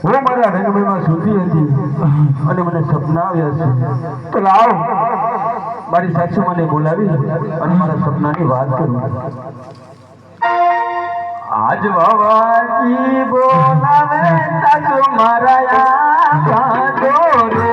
હું મારા રંગમયમાં સૂતી હતી અને મને સપના આવ્યા છે તો લાવ મારી સાસુ મને બોલાવી અને મારા સપનાની વાત કરી આજ વાવાજી બોલાવે સાસુ મારા આંખો રે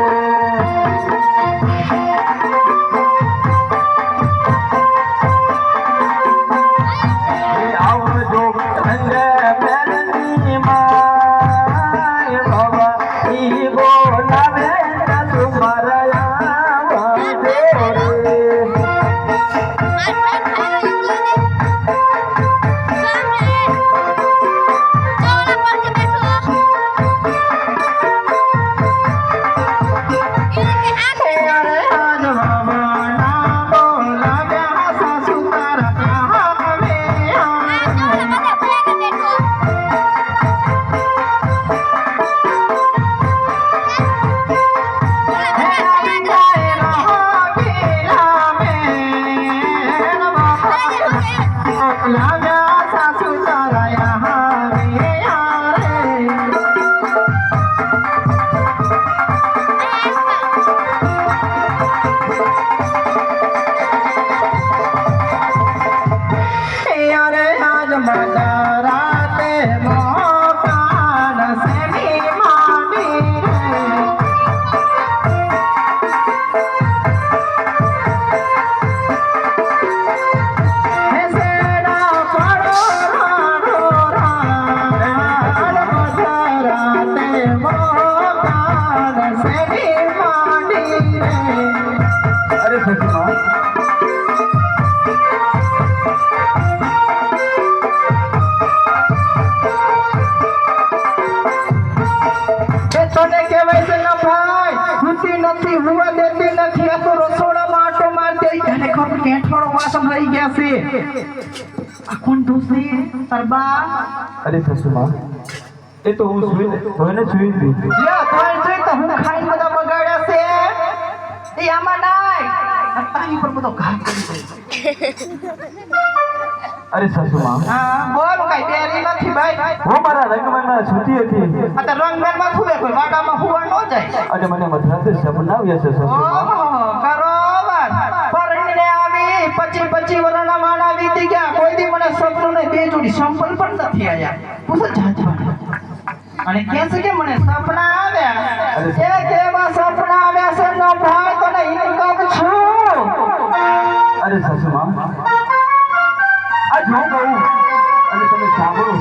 अरे ससुमा એ તો હું સુઈને સુઈ હતી યા કોઈ છે તો હું ખાઈ બધા બગાડ્યા છે એ આમાં નાય તારી પર બધો ઘાટ કરી દે અરે સસુમા હા બોલ કઈ બેરી નથી ભાઈ હું મારા રંગમયમાં સૂતી હતી આ તો રંગમયમાં સુવે કોઈ વાડામાં હુવા ન જાય અને મને મધરાતે સપના આવ્યા છે સસુમા બરોબર પરણીને આવી 25 વર્ષના માણા વીતી ગયા કોઈ દી મને સપનું ને બે જોડી સંપલ પણ નથી આયા પૂછો જાજવા અને કે છે કે મને સપના આવ્યા એ કેવા સપના આવ્યા છે ન ભાઈ તો નહીં કબ છું અરે સસુમા આ જો કહું અને તમે સાંભળો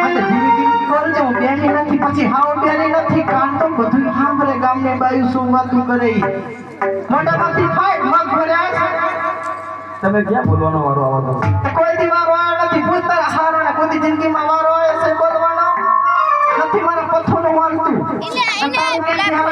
અને ધીરે ધીરે કરજો બેરી નથી પછી હાવ બેરી નથી કાન તો બધું સાંભળે ગામને બાયુ શું વાતું કરે મોઢામાંથી ફાઈટ મગ ભર્યા તમે ક્યાં બોલવાનો વારો આવો તો કોઈ દી વારો નથી પૂછતા હારો ને કોઈ જિંદગીમાં વારો